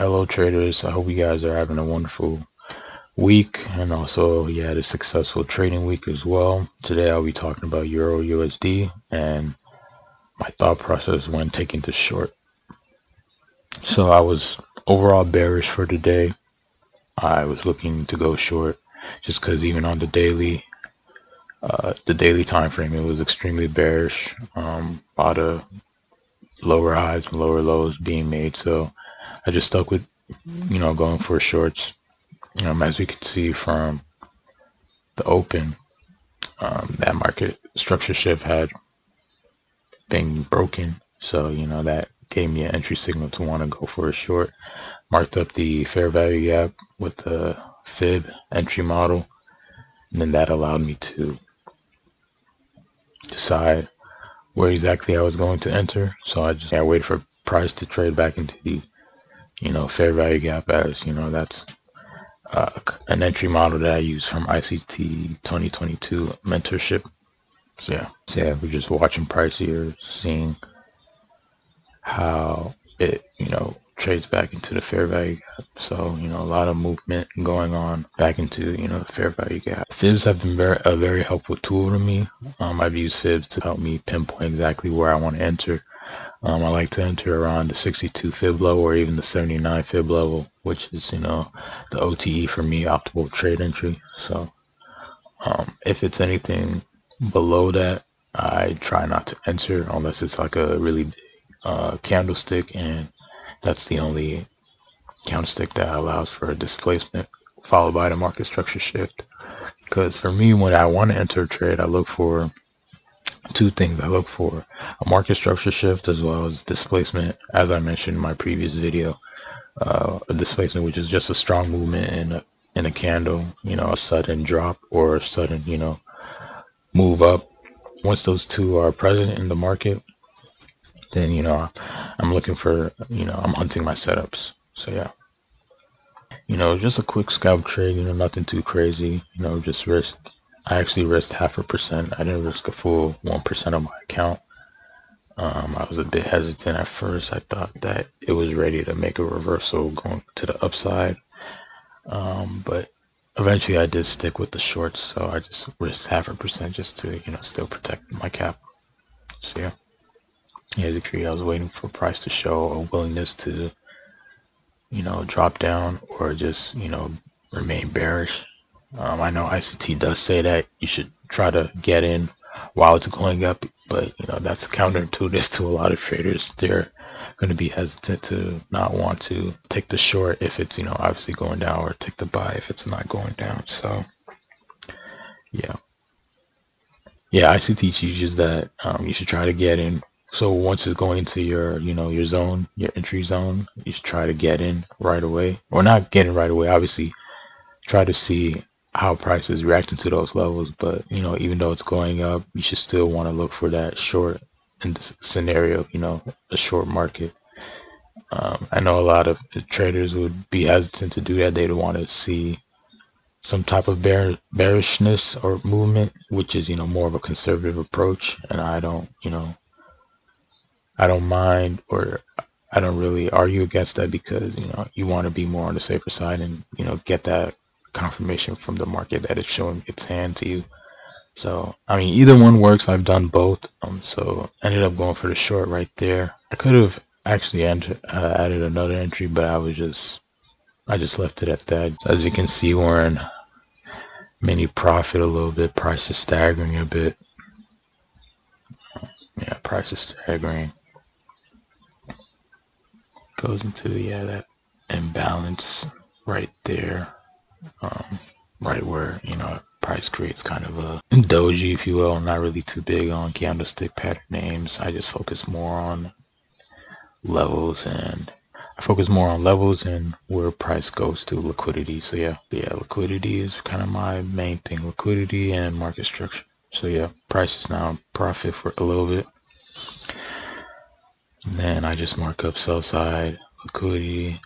Hello traders, I hope you guys are having a wonderful week, and also you had a successful trading week as well. Today I'll be talking about EURUSD and my thought process when taking the short. So I was overall bearish for today. I was looking to go short just because even on the daily time frame, it was extremely bearish. A lot of lower highs and lower lows being made, so I just stuck with going for shorts. As we can see from the open, that market structure shift had been broken, so that gave me an entry signal to want to go for a short. Marked up the fair value gap with the fib entry model, and then that allowed me to decide where exactly I was going to enter. So I waited for price to trade back into the fair value gap, as that's an entry model that I use from ICT 2022 mentorship. So yeah, we're just watching price here, seeing how it trades back into the fair value gap. So a lot of movement going on back into the fair value gap. Fibs have been a very helpful tool to me. I've used fibs to help me pinpoint exactly where I want to enter. I like to enter around the 62 fib level or even the 79 fib level, which is the OTE for me, optimal trade entry. So if it's anything below that, I try not to enter unless it's like a really big candlestick, and that's the only candlestick that allows for a displacement followed by the market structure shift. Because for me, when I want to enter a trade, I look for two things. I look for a market structure shift as well as displacement, as I mentioned in my previous video. A displacement, which is just a strong movement in a candle, a sudden drop or a sudden move up. Once those two are present in the market, then I'm looking for I'm hunting my setups. So yeah, just a quick scalp trade, nothing too crazy, just risked. I actually risked 0.5%. I didn't risk a full 1% of my account. I was a bit hesitant at first. I thought that it was ready to make a reversal going to the upside, but eventually I did stick with the shorts, so I just risked 0.5% just to still protect my cap. So yeah, as you can see, I was waiting for price to show a willingness to drop down or just remain bearish. I know ICT does say that you should try to get in while it's going up, but that's counterintuitive to a lot of traders. They're going to be hesitant to not want to take the short if it's obviously going down, or take the buy if it's not going down. So yeah, ICT teaches that you should try to get in. So once it's going into your your zone, your entry zone, you should try to get in right away, or not get in right away, obviously try to see how price is reacting to those levels. But even though it's going up, you should still want to look for that short in this scenario, a short market. I know a lot of traders would be hesitant to do that. They'd want to see some type of bearishness or movement, which is more of a conservative approach, and I don't mind, or I don't really argue against that, because you want to be more on the safer side and get that confirmation from the market that it's showing its hand to you. So I mean, either one works. I've done both. So ended up going for the short right there. I could have actually added another entry, but I just left it at that. As you can see, we're in mini profit a little bit. Price is staggering a bit. Yeah, price is staggering. Goes into that imbalance right there, right where price creates kind of a doji, if you will. I'm not really too big on candlestick pattern names. I just focus more on levels, and where price goes to liquidity. So yeah, liquidity is kind of my main thing, liquidity and market structure. So yeah, price is now in profit for a little bit. And then I just mark up sell side liquidity,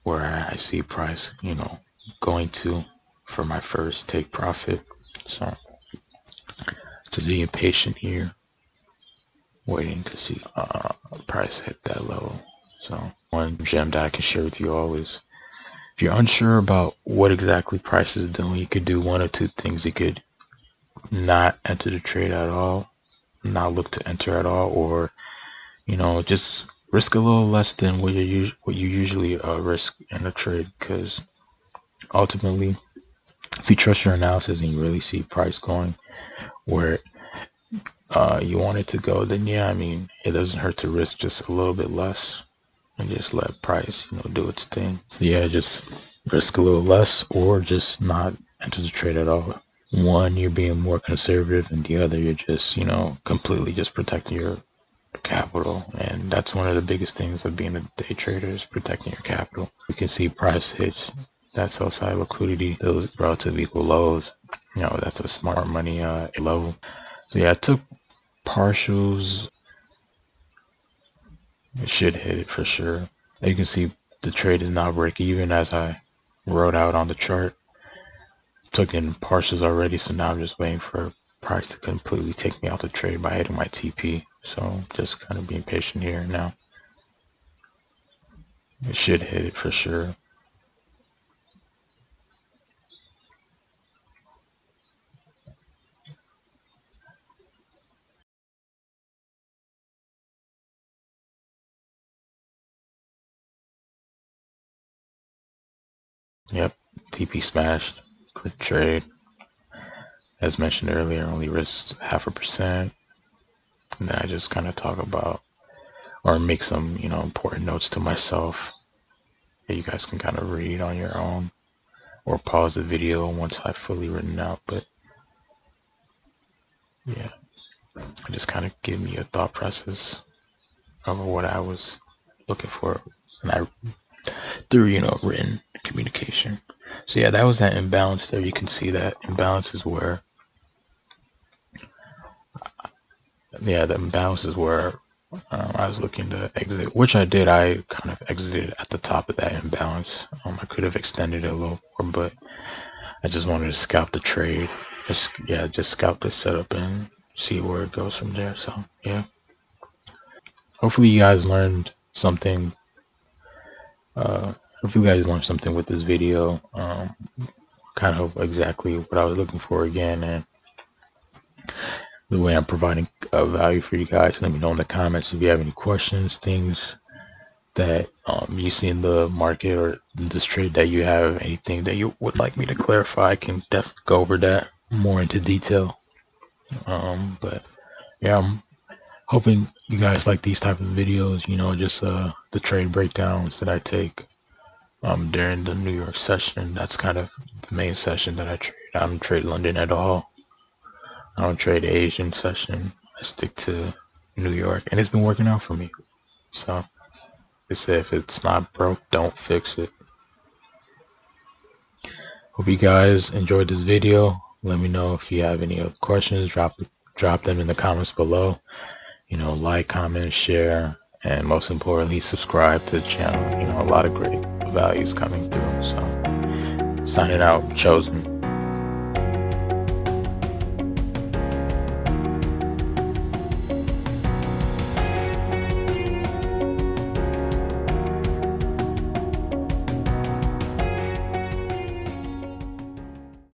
where I see price going to for my first take profit. So just being patient here, waiting to see price hit that level. So one gem that I can share with you all is, if you're unsure about what exactly price is doing, you could do one or two things. You could not enter the trade at all, not look to enter at all, or just risk a little less than what you usually risk in a trade. Because ultimately, if you trust your analysis and you really see price going where you want it to go, then yeah, I mean, it doesn't hurt to risk just a little bit less and just let price, do its thing. So yeah, just risk a little less or just not enter the trade at all. One, you're being more conservative, and the other, you're just, completely just protecting your capital. And that's one of the biggest things of being a day trader, is protecting your capital. You can see price hits that sell side liquidity, those relative equal lows. That's a smart money level. So yeah, I took partials. It should hit it for sure. You can see the trade is now break even, as I wrote out on the chart. Took in partials already, so now I'm just waiting for price to completely take me out the trade by hitting my TP. So just kind of being patient here now. It should hit it for sure. Yep, TP smashed. Good trade. As mentioned earlier, only risked 0.5%. And then I just kind of talk about, or make some, important notes to myself that you guys can kind of read on your own, or pause the video once I've fully written out. But yeah, I just kind of give me a thought process of what I was looking for, and I through written communication. So yeah, that was that imbalance there. You can see that imbalance is where, the imbalance is where I was looking to exit, which I did. I kind of exited at the top of that imbalance. I could have extended it a little more, but I just wanted to scalp the trade. Just scalp the setup and see where it goes from there. So yeah, hopefully you guys learned something. Hopefully you guys learned something with this video. Kind of exactly what I was looking for again, and the way I'm providing value for you guys. Let me know in the comments if you have any questions, things that you see in the market or this trade that you have, anything that you would like me to clarify. I can definitely go over that more into detail. But yeah, I'm hoping you guys like these type of videos, just the trade breakdowns that I take during the New York session. That's kind of the main session that I trade. I don't trade London at all. I don't trade the Asian session. I stick to New York, and it's been working out for me. So they say if it's not broke, don't fix it. Hope you guys enjoyed this video. Let me know if you have any other questions. Drop them in the comments below. Like, comment, share, and most importantly, subscribe to the channel. A lot of great values coming through. So signing out, Chosen.